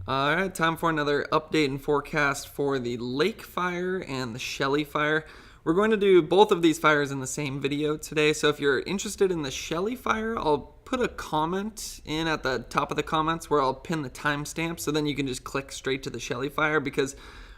All right, time for another update and forecast for the Lake Fire and the Shelly Fire. We're going to do both of these fires in the same video today, so if you're interested in the Shelly Fire, I'll put a comment in at the top of the comments where I'll pin the timestamp, so then you can just click straight to the Shelly Fire, because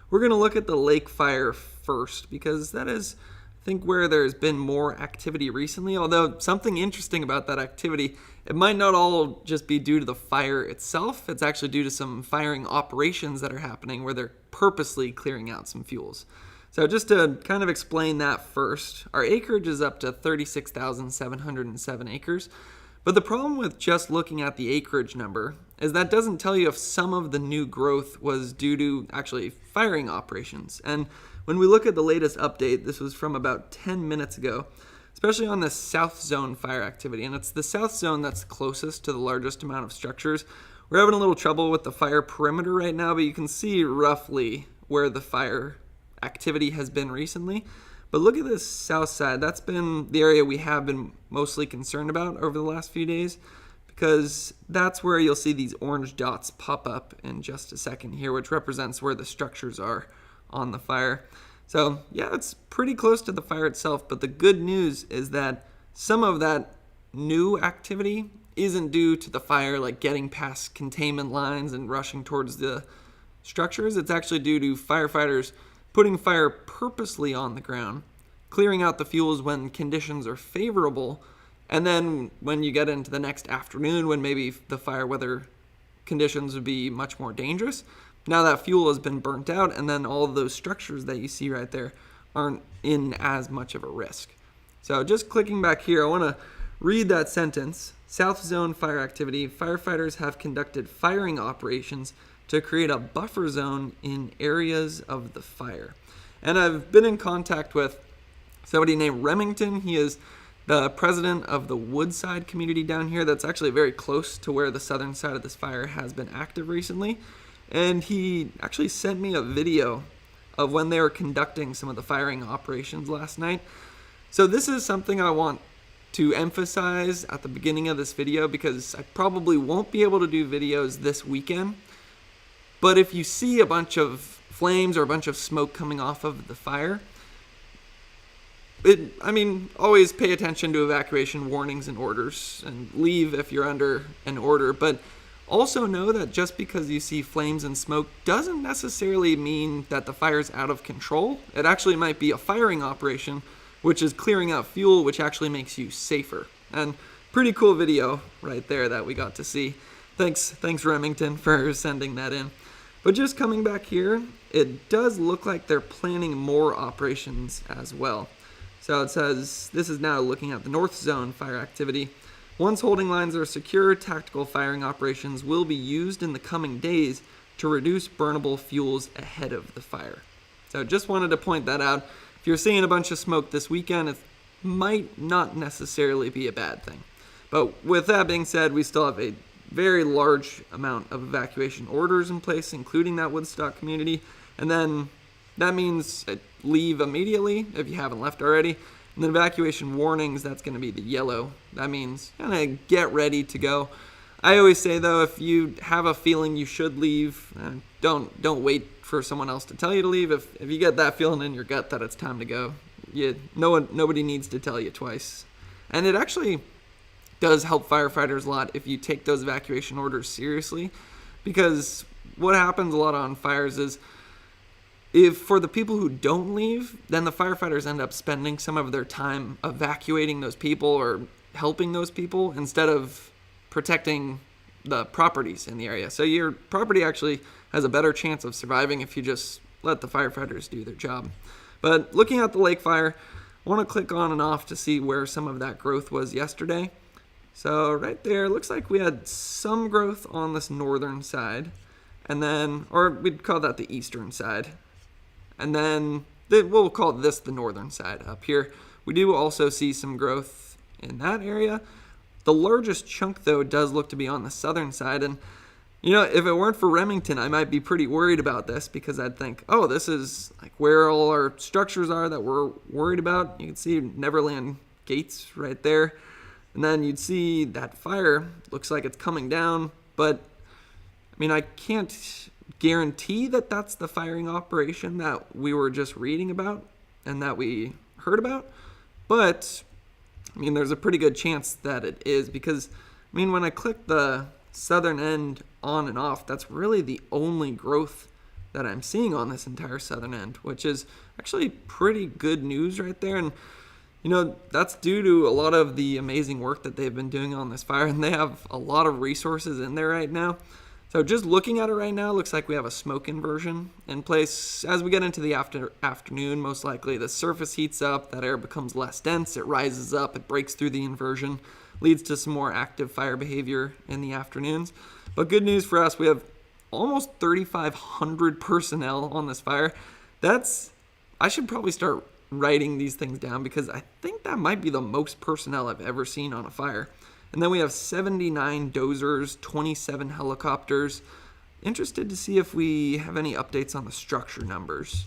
we're going to look at the Lake Fire first, because that is, I think, where there's been more activity recently. Although something interesting about that activity, it might not all just be due to the fire itself. It's actually due to some firing operations that are happening where they're purposely clearing out some fuels. So just to kind of explain that first, our acreage is up to 36,707 acres. But the problem with just looking at the acreage number is that doesn't tell you if some of the new growth was due to actually firing operations. And when we look at the latest update, this was from about 10 minutes ago, especially on the South Zone fire activity. And it's the South Zone that's closest to the largest amount of structures. We're having a little trouble with the fire perimeter right now, but you can see roughly where the fire activity has been recently. But look at this south side. That's been the area we have been mostly concerned about over the last few days, because that's where you'll see these orange dots pop up in just a second here, which represents where the structures are on the fire. So yeah, it's pretty close to the fire itself, but the good news is that some of that new activity isn't due to the fire like getting past containment lines and rushing towards the structures. It's actually due to firefighters putting fire purposely on the ground, clearing out the fuels when conditions are favorable, and then when you get into the next afternoon when maybe the fire weather conditions would be much more dangerous, now that fuel has been burnt out, and then all of those structures that you see right there aren't in as much of a risk. So just clicking back here, I want to read that sentence. South Zone fire activity. Firefighters have conducted firing operations to create a buffer zone in areas of the fire. And I've been in contact with somebody named Remington. He is the president of the Woodside community down here. That's actually very close to where the southern side of this fire has been active recently. And he actually sent me a video of when they were conducting some of the firing operations last night. So this is something I want to emphasize at the beginning of this video, because I probably won't be able to do videos this weekend. But if you see a bunch of flames or a bunch of smoke coming off of the fire, always pay attention to evacuation warnings and orders, and leave if you're under an order. But also know that just because you see flames and smoke doesn't necessarily mean that the fire's out of control. It actually might be a firing operation, which is clearing out fuel, which actually makes you safer. And pretty cool video right there that we got to see. Thanks Remington for sending that in. But just coming back here, it does look like they're planning more operations as well. So it says, this is now looking at the North Zone fire activity. Once holding lines are secure, tactical firing operations will be used in the coming days to reduce burnable fuels ahead of the fire. So just wanted to point that out. If you're seeing a bunch of smoke this weekend, it might not necessarily be a bad thing. But with that being said, we still have a very large amount of evacuation orders in place, including that Woodstock community. And then that means leave immediately if you haven't left already. And then evacuation warnings, that's going to be the yellow. That means kind of get ready to go. I always say, though, if you have a feeling you should leave, don't wait for someone else to tell you to leave. If you get that feeling in your gut that it's time to go, nobody needs to tell you twice. And it actually does help firefighters a lot if you take those evacuation orders seriously, because what happens a lot on fires is, if for the people who don't leave, then the firefighters end up spending some of their time evacuating those people or helping those people instead of protecting the properties in the area. So your property actually has a better chance of surviving if you just let the firefighters do their job. But looking at the lake fire, I want to click on and off to see where some of that growth was yesterday. So right there, looks like we had some growth on this northern side, and then, or we'd call that the eastern side. And then we'll call this the northern side up here. We do also see some growth in that area. The largest chunk, though, does look to be on the southern side. And, if it weren't for Remington, I might be pretty worried about this, because I'd think, oh, this is like where all our structures are that we're worried about. You can see Neverland Gates right there. And then you'd see that fire looks like it's coming down. But mean, I can't guarantee that that's the firing operation that we were just reading about and that we heard about, but I mean, there's a pretty good chance that it is, because I mean, when I click the southern end on and off, that's really the only growth that I'm seeing on this entire southern end, which is actually pretty good news right there. And you know, that's due to a lot of the amazing work that they've been doing on this fire, and they have a lot of resources in there right now. So just looking at it right now, looks like we have a smoke inversion in place. As we get into the afternoon, most likely the surface heats up, that air becomes less dense, it rises up, it breaks through the inversion, leads to some more active fire behavior in the afternoons. But good news for us, we have almost 3,500 personnel on this fire. I should probably start writing these things down, because I think that might be the most personnel I've ever seen on a fire. And then we have 79 dozers, 27 helicopters. Interested to see if we have any updates on the structure numbers.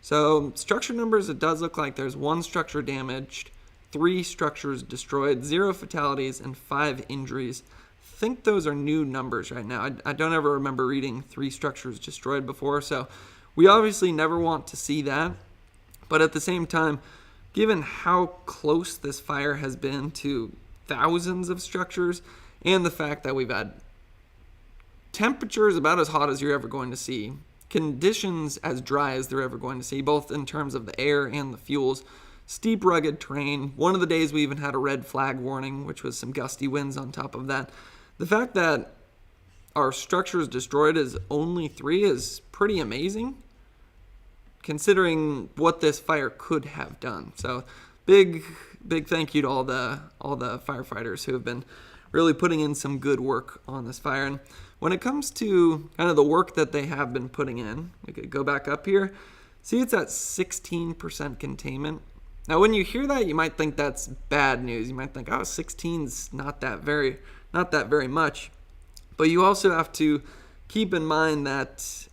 So structure numbers, it does look like there's 1 structure damaged, 3 structures destroyed, 0 fatalities, and 5 injuries. I think those are new numbers right now. I don't ever remember reading 3 structures destroyed before, so we obviously never want to see that. But at the same time, given how close this fire has been to thousands of structures, and the fact that we've had temperatures about as hot as you're ever going to see, conditions as dry as they're ever going to see, both in terms of the air and the fuels, steep, rugged terrain. One of the days we even had a red flag warning, which was some gusty winds on top of that. The fact that our structures destroyed is only 3 is pretty amazing, considering what this fire could have done. So big thank you to all the firefighters who have been really putting in some good work on this fire. And when it comes to kind of the work that they have been putting in, we could go back up here. See, it's at 16% containment. Now, when you hear that, you might think that's bad news. You might think, oh, 16's not that very much. But you also have to keep in mind that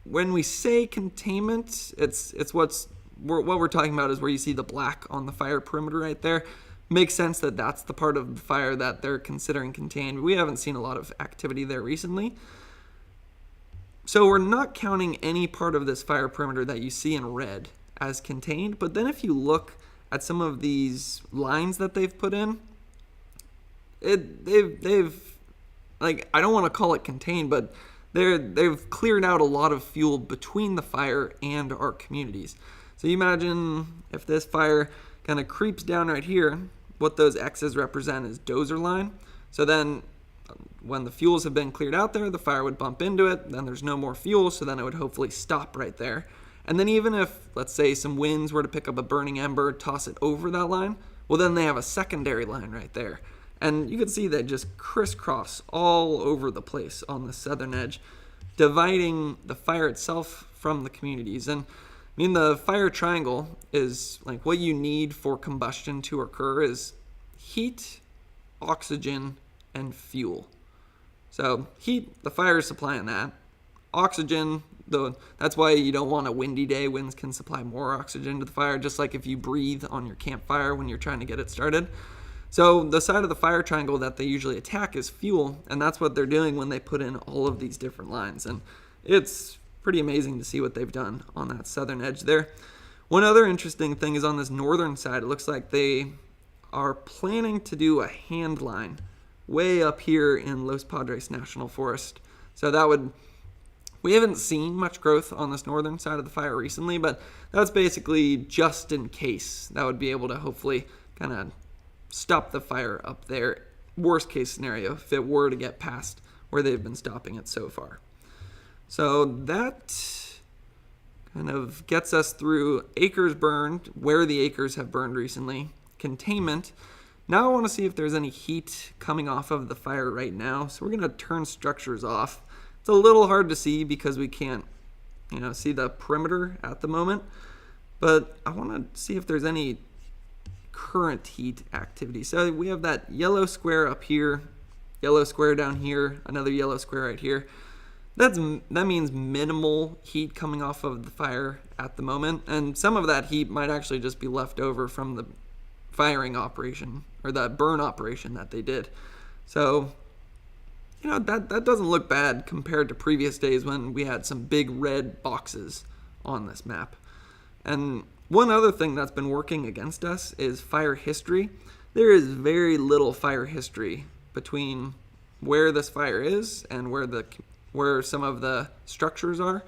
when we say containment, it's what we're talking about is where you see the black on the fire perimeter right there. Makes sense that that's the part of the fire that they're considering contained. We haven't seen a lot of activity there recently. So we're not counting any part of this fire perimeter that you see in red as contained. But then if you look at some of these lines that they've put in, they've like, I don't want to call it contained, but they've cleared out a lot of fuel between the fire and our communities. So you imagine if this fire kind of creeps down right here, what those X's represent is dozer line. So then when the fuels have been cleared out there, the fire would bump into it, then there's no more fuel, so then it would hopefully stop right there. And then even if, let's say, some winds were to pick up a burning ember, toss it over that line, well, then they have a secondary line right there. And you can see they just crisscross all over the place on the southern edge, dividing the fire itself from the communities. And I mean, the fire triangle is like what you need for combustion to occur is heat, oxygen, and fuel. So heat, the fire is supplying that. Oxygen, that's why you don't want a windy day. Winds can supply more oxygen to the fire, just like if you breathe on your campfire when you're trying to get it started. So the side of the fire triangle that they usually attack is fuel, and that's what they're doing when they put in all of these different lines. And it's pretty amazing to see what they've done on that southern edge there. One other interesting thing is on this northern side, it looks like they are planning to do a hand line way up here in Los Padres National Forest. So we haven't seen much growth on this northern side of the fire recently, but that's basically just in case. That would be able to hopefully kind of stop the fire up there, worst case scenario, if it were to get past where they've been stopping it so far. So that kind of gets us through acres burned, where the acres have burned recently, containment. Now I want to see if there's any heat coming off of the fire right now. So we're going to turn structures off. It's a little hard to see because we can't, see the perimeter at the moment. But I want to see if there's any current heat activity. So we have that yellow square up here, yellow square down here, another yellow square right here. That means minimal heat coming off of the fire at the moment, and some of that heat might actually just be left over from the firing operation or the burn operation that they did. So that doesn't look bad compared to previous days when we had some big red boxes on this map. And one other thing that's been working against us is fire history. There is very little fire history between where this fire is and where some of the structures are.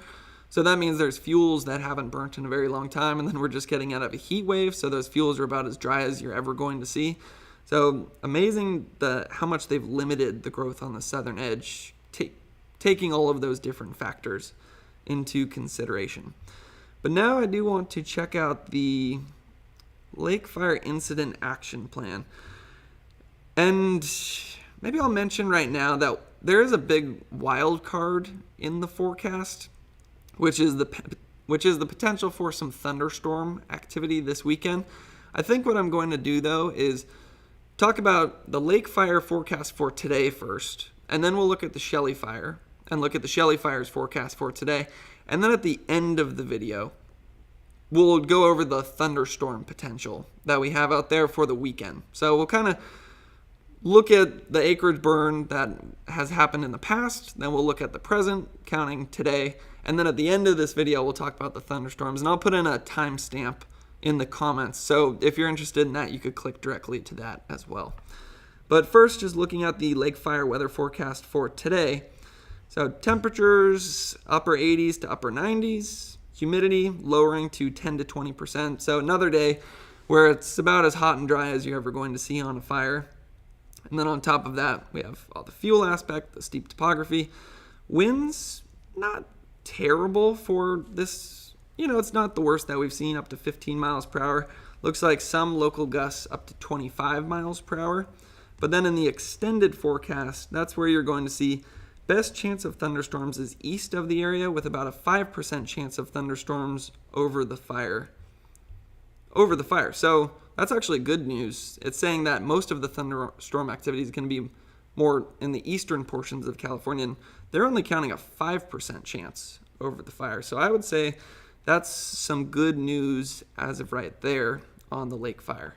So that means there's fuels that haven't burnt in a very long time, and then we're just getting out of a heat wave, so those fuels are about as dry as you're ever going to see. So amazing how much they've limited the growth on the southern edge, taking all of those different factors into consideration. But now I do want to check out the Lake Fire Incident Action Plan. And maybe I'll mention right now that there is a big wild card in the forecast, which is the potential for some thunderstorm activity this weekend. I think what I'm going to do, though, is talk about the Lake Fire forecast for today first, and then we'll look at the Shelly Fire and look at the Shelly Fire's forecast for today. And then at the end of the video, we'll go over the thunderstorm potential that we have out there for the weekend. So we'll kind of look at the acreage burn that has happened in the past, then we'll look at the present, counting today, and then at the end of this video, we'll talk about the thunderstorms, and I'll put in a timestamp in the comments. So if you're interested in that, you could click directly to that as well. But first, just looking at the Lake Fire weather forecast for today. So temperatures, upper 80s to upper 90s, humidity lowering to 10 to 20%. So another day where it's about as hot and dry as you're ever going to see on a fire. And then on top of that, we have all the fuel aspect, the steep topography. Winds, not terrible for this. It's not the worst that we've seen, up to 15 miles per hour. Looks like some local gusts up to 25 miles per hour. But then in the extended forecast, that's where you're going to see best chance of thunderstorms is east of the area, with about a 5% chance of thunderstorms over the fire. So that's actually good news. It's saying that most of the thunderstorm activity is going to be more in the eastern portions of California, and they're only counting a 5% chance over the fire. So I would say that's some good news as of right there on the Lake Fire.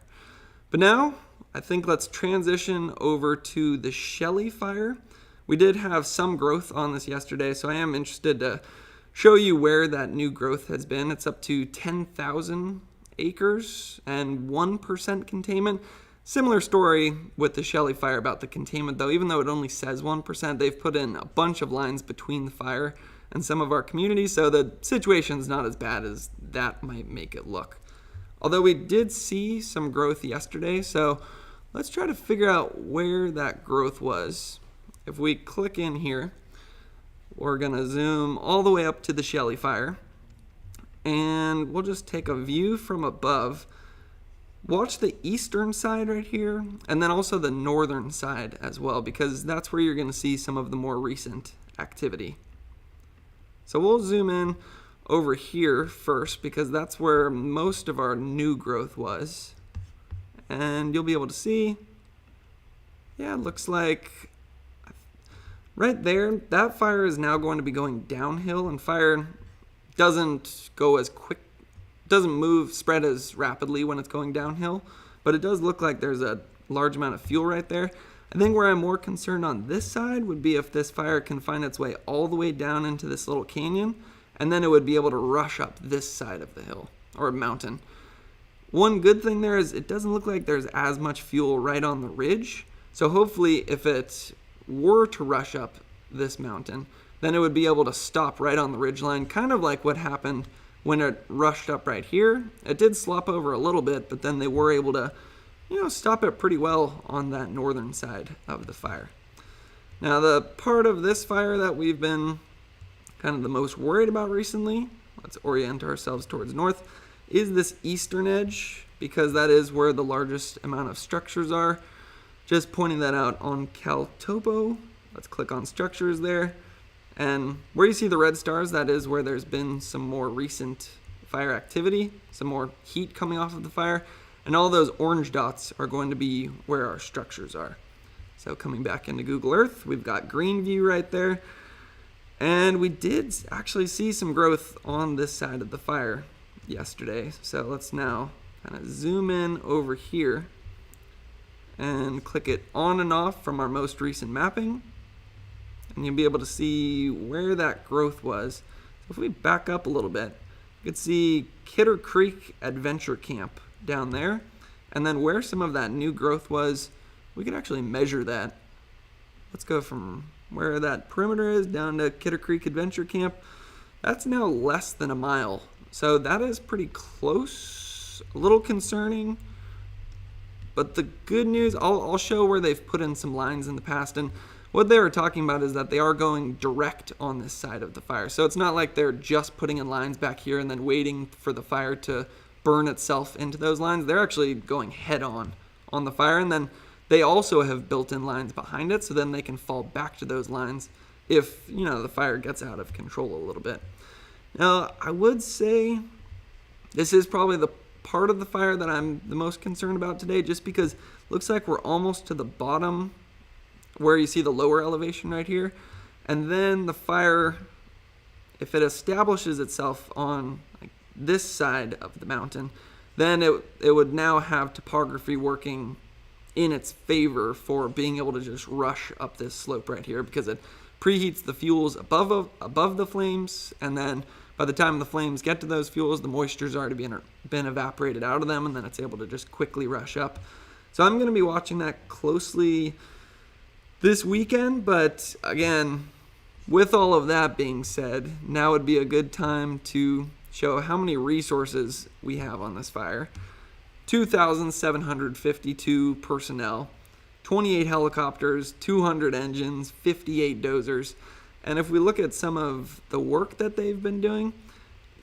But now, I think let's transition over to the Shelly Fire. We did have some growth on this yesterday, so I am interested to show you where that new growth has been. It's up to 10,000 acres and 1% containment. Similar story with the Shelly Fire about the containment, though. Even though it only says 1%, they've put in a bunch of lines between the fire and some of our communities, so the situation's not as bad as that might make it look. Although we did see some growth yesterday, so let's try to figure out where that growth was. If we click in here, we're going to zoom all the way up to the Shelly Fire, and we'll just take a view from above. Watch the eastern side right here, and then also the northern side as well, because that's where you're going to see some of the more recent activity. So we'll zoom in over here first, because that's where most of our new growth was. And you'll be able to see, yeah, it looks like right there, that fire is now going to be going downhill, and fire doesn't go as quick, doesn't spread as rapidly when it's going downhill, but it does look like there's a large amount of fuel right there. I think where I'm more concerned on this side would be if this fire can find its way all the way down into this little canyon, and then it would be able to rush up this side of the hill or mountain. One good thing there is it doesn't look like there's as much fuel right on the ridge, so hopefully if it were to rush up this mountain, then it would be able to stop right on the ridgeline, kind of like what happened when it rushed up right here. It did slop over a little bit, but then they were able to stop it pretty well on that northern side of the fire. Now, the part of this fire that we've been kind of the most worried about recently, let's orient ourselves towards north, is this eastern edge, because that is where the largest amount of structures are. Just pointing that out on CalTopo. Let's click on structures there. And where you see the red stars, that is where there's been some more recent fire activity, some more heat coming off of the fire. And all those orange dots are going to be where our structures are. So coming back into Google Earth, we've got Greenview right there. And we did actually see some growth on this side of the fire yesterday. So let's now kind of zoom in over here and click it on and off from our most recent mapping. and you'll be able to see where that growth was. If we back up a little bit, you can see Kidder Creek Adventure Camp down there, and then where some of that new growth was, we could actually measure that. Let's go from where that perimeter is down to Kidder Creek Adventure Camp. That's now less than a mile, so that is pretty close. A little concerning, but the good news, I'll show where they've put in some lines in the past, and what they were talking about is that they are going direct on this side of the fire. So it's not like they're just putting in lines back here and then waiting for the fire to burn itself into those lines. They're actually going head on the fire, and then they also have built in lines behind it, so then they can fall back to those lines if, the fire gets out of control a little bit. Now, I would say this is probably the part of the fire that I'm the most concerned about today, just because it looks like we're almost to the bottom where you see the lower elevation right here. And then the fire, if it establishes itself on this side of the mountain, then it would now have topography working in its favor for being able to just rush up this slope right here, because it preheats the fuels above the flames, and then by the time the flames get to those fuels, the moisture's already been evaporated out of them, and then it's able to just quickly rush up. So I'm going to be watching that closely this weekend, but again, with all of that being said, now would be a good time to show how many resources we have on this fire. 2,752 personnel, 28 helicopters, 200 engines, 58 dozers. And if we look at some of the work that they've been doing,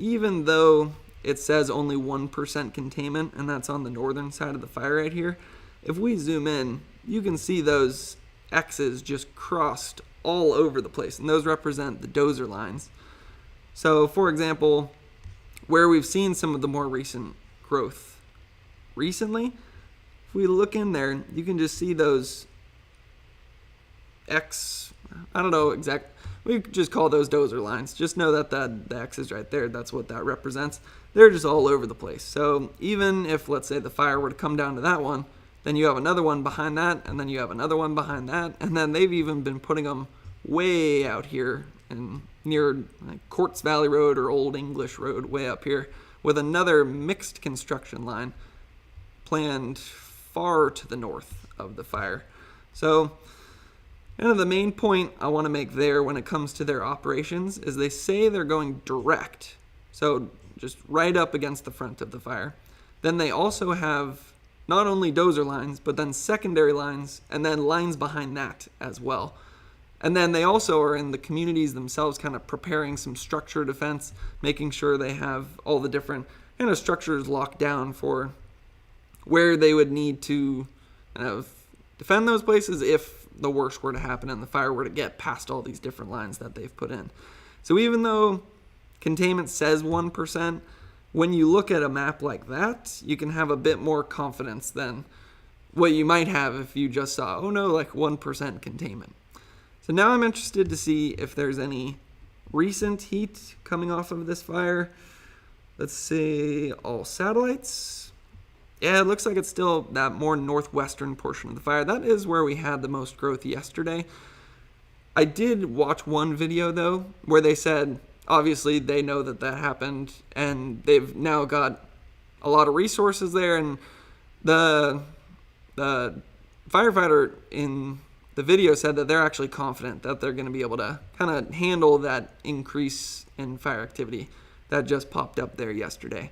even though it says only 1% containment, and that's on the northern side of the fire right here, if we zoom in, you can see those X's just crossed all over the place, and those represent the dozer lines. So, for example, where we've seen some of the more recent growth recently, if we look in there, you can just see those X, I don't know exact, we could just call those dozer lines. Just know that the X is right there. That's what that represents. They're just all over the place. So even if, let's say, the fire were to come down to that one, then you have another one behind that, and then you have another one behind that, and then they've even been putting them way out here and near Courts Valley Road or Old English Road, way up here, with another mixed construction line planned far to the north of the fire. So the main point I want to make there when it comes to their operations is they say they're going direct, so just right up against the front of the fire. Then they also have not only dozer lines, but then secondary lines, and then lines behind that as well. And then they also are in the communities themselves kind of preparing some structure defense, making sure they have all the different kind of structures locked down for where they would need to defend those places if the worst were to happen and the fire were to get past all these different lines that they've put in. So even though containment says 1%, when you look at a map like that, you can have a bit more confidence than what you might have if you just saw, 1% containment. So now I'm interested to see if there's any recent heat coming off of this fire. Let's see, all satellites. Yeah, it looks like it's still that more northwestern portion of the fire. That is where we had the most growth yesterday. I did watch one video, though, where they said, obviously, they know that happened, and they've now got a lot of resources there, and the firefighter in the video said that they're actually confident that they're going to be able to kind of handle that increase in fire activity that just popped up there yesterday.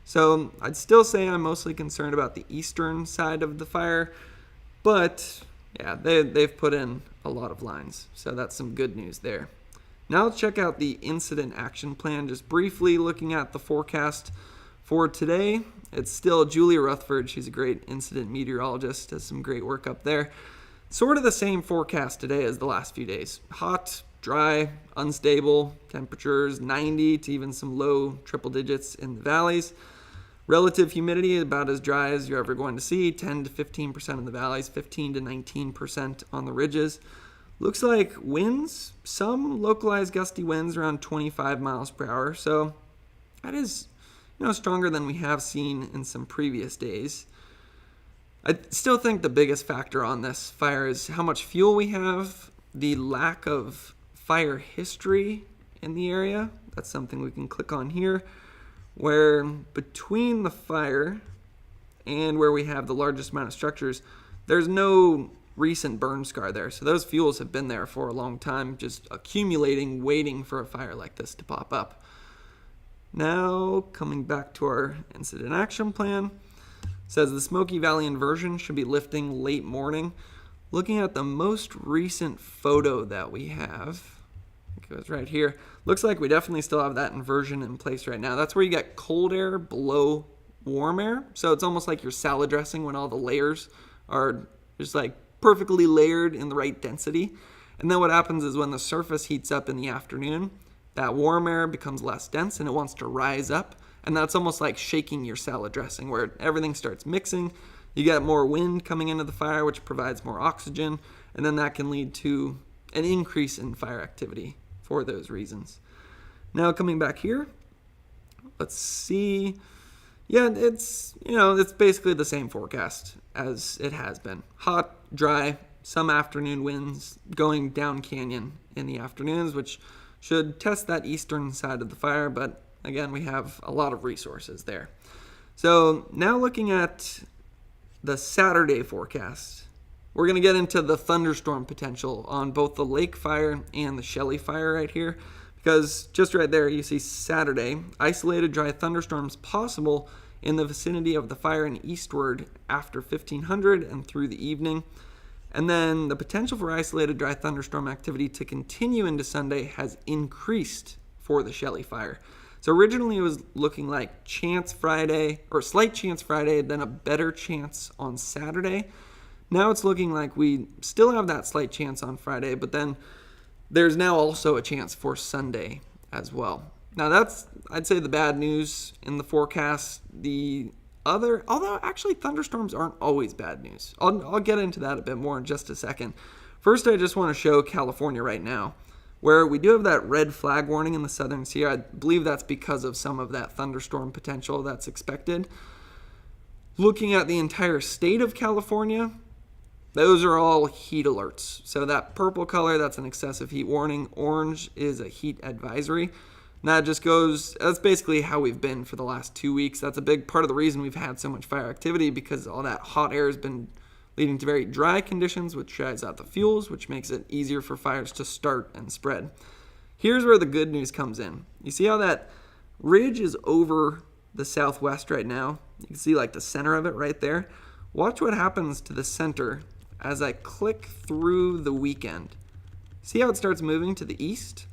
So I'd still say I'm mostly concerned about the eastern side of the fire, but yeah, they've put in a lot of lines, so that's some good news there. Now let's check out the incident action plan, just briefly looking at the forecast for today. It's still Julia Rutherford. She's a great incident meteorologist, does some great work up there. Sort of the same forecast today as the last few days. Hot, dry, unstable, temperatures 90 to even some low triple digits in the valleys. Relative humidity about as dry as you're ever going to see, 10 to 15% in the valleys, 15 to 19% on the ridges. Looks like winds, some localized gusty winds around 25 miles per hour. So that is, stronger than we have seen in some previous days. I still think the biggest factor on this fire is how much fuel we have. the lack of fire history in the area. That's something we can click on here, where between the fire and where we have the largest amount of structures, there's no recent burn scar there. So those fuels have been there for a long time, just accumulating, waiting for a fire like this to pop up. Now, coming back to our incident action plan, says the Smoky Valley inversion should be lifting late morning. Looking at the most recent photo that we have, it goes right here. Looks like we definitely still have that inversion in place right now. That's where you get cold air below warm air. So it's almost like your salad dressing when all the layers are just like perfectly layered in the right density. And then what happens is when the surface heats up in the afternoon, that warm air becomes less dense and it wants to rise up. And that's almost like shaking your salad dressing where everything starts mixing. You get more wind coming into the fire, which provides more oxygen. And then that can lead to an increase in fire activity for those reasons. Now coming back here, let's see. Yeah, it's basically the same forecast as it has been. Hot, dry, some afternoon winds going down canyon in the afternoons, which should test that eastern side of the fire, but again, we have a lot of resources there. So now looking at the Saturday forecast, we're going to get into the thunderstorm potential on both the Lake Fire and the Shelly Fire right here, because just right there you see Saturday, isolated dry thunderstorms possible in the vicinity of the fire and eastward after 1500 and through the evening. And then the potential for isolated dry thunderstorm activity to continue into Sunday has increased for the Shelly Fire. So originally it was looking like chance Friday, or slight chance Friday, then a better chance on Saturday. Now it's looking like we still have that slight chance on Friday, but then there's now also a chance for Sunday as well. Now that's, I'd say, the bad news in the forecast. Although actually thunderstorms aren't always bad news. I'll get into that a bit more in just a second. First, I just want to show California right now, where we do have that red flag warning in the southern Sierra. I believe that's because of some of that thunderstorm potential that's expected. Looking at the entire state of California, those are all heat alerts. So that purple color, that's an excessive heat warning. Orange is a heat advisory. And that just goes, that's basically how we've been for the last 2 weeks. That's a big part of the reason we've had so much fire activity, because all that hot air has been leading to very dry conditions, which dries out the fuels, which makes it easier for fires to start and spread. Here's where the good news comes in. You see how that ridge is over the southwest right now? You can see like the center of it right there. Watch what happens to the center as I click through the weekend. See how it starts moving to the east?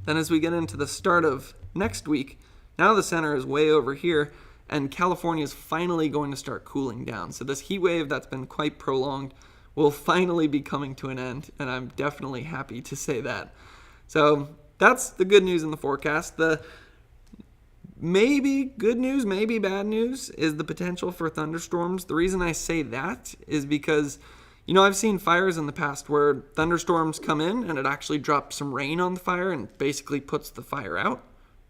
Then as we get into the start of next week, now the center is way over here, and California is finally going to start cooling down. So this heat wave that's been quite prolonged will finally be coming to an end, and I'm definitely happy to say that. So that's the good news in the forecast. The maybe good news, maybe bad news is the potential for thunderstorms. The reason I say that is because I've seen fires in the past where thunderstorms come in and it actually drops some rain on the fire and basically puts the fire out,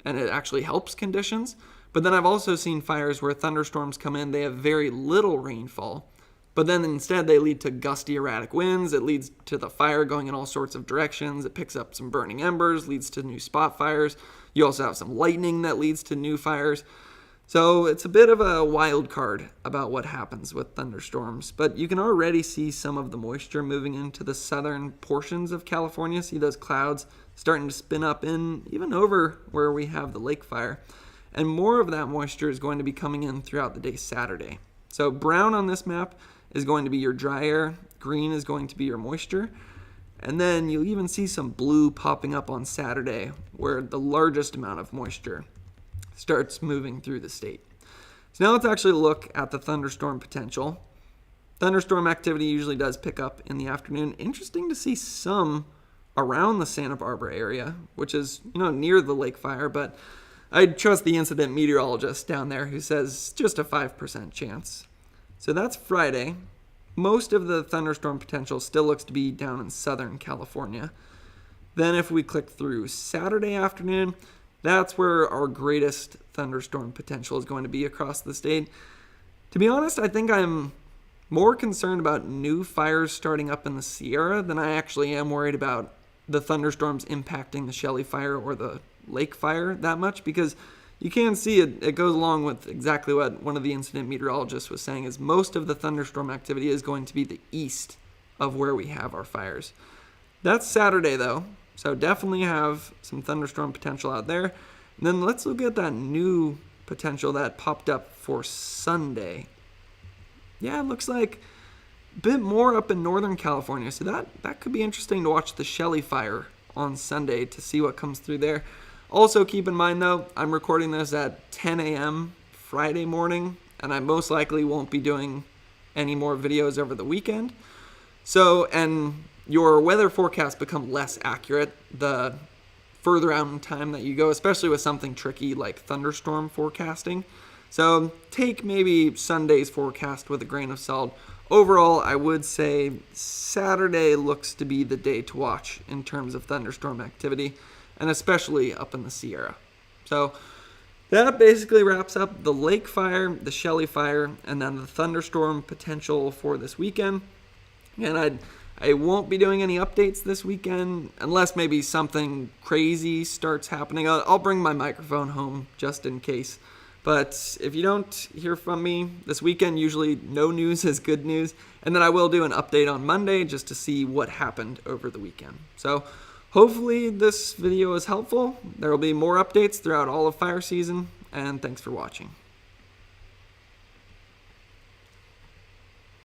and it actually helps conditions. But then I've also seen fires where thunderstorms come in, they have very little rainfall, but then instead they lead to gusty, erratic winds. It leads to the fire going in all sorts of directions. It picks up some burning embers, leads to new spot fires. You also have some lightning that leads to new fires. So it's a bit of a wild card about what happens with thunderstorms, but you can already see some of the moisture moving into the southern portions of California. See those clouds starting to spin up in even over where we have the lake fire. And more of that moisture is going to be coming in throughout the day Saturday. So brown on this map is going to be your dry air, green is going to be your moisture, and then you'll even see some blue popping up on Saturday where the largest amount of moisture starts moving through the state. So now let's actually look at the thunderstorm potential. Thunderstorm activity usually does pick up in the afternoon. Interesting to see some around the Santa Barbara area, which is near the lake fire, but I trust the incident meteorologist down there who says just a 5% chance. So that's Friday. Most of the thunderstorm potential still looks to be down in Southern California. Then if we click through Saturday afternoon, that's where our greatest thunderstorm potential is going to be across the state. To be honest, I think I'm more concerned about new fires starting up in the Sierra than I actually am worried about the thunderstorms impacting the Shelly Fire or the Lake Fire that much, because you can see it goes along with exactly what one of the incident meteorologists was saying, is most of the thunderstorm activity is going to be the east of where we have our fires. That's Saturday though, so definitely have some thunderstorm potential out there. And then let's look at that new potential that popped up for Sunday. Yeah, it looks like a bit more up in Northern California, so that could be interesting to watch the Shelly Fire on Sunday to see what comes through there. Also keep in mind though, I'm recording this at 10 a.m. Friday morning, and I most likely won't be doing any more videos over the weekend. So, and your weather forecasts become less accurate the further out in time that you go, especially with something tricky like thunderstorm forecasting. So take maybe Sunday's forecast with a grain of salt. Overall, I would say Saturday looks to be the day to watch in terms of thunderstorm activity, and especially up in the Sierra. So that basically wraps up the Lake Fire, the Shelly Fire, and then the thunderstorm potential for this weekend. And I won't be doing any updates this weekend unless maybe something crazy starts happening. I'll bring my microphone home just in case. But if you don't hear from me this weekend, usually no news is good news. And then I will do an update on Monday just to see what happened over the weekend. So hopefully this video is helpful. There will be more updates throughout all of fire season, and thanks for watching.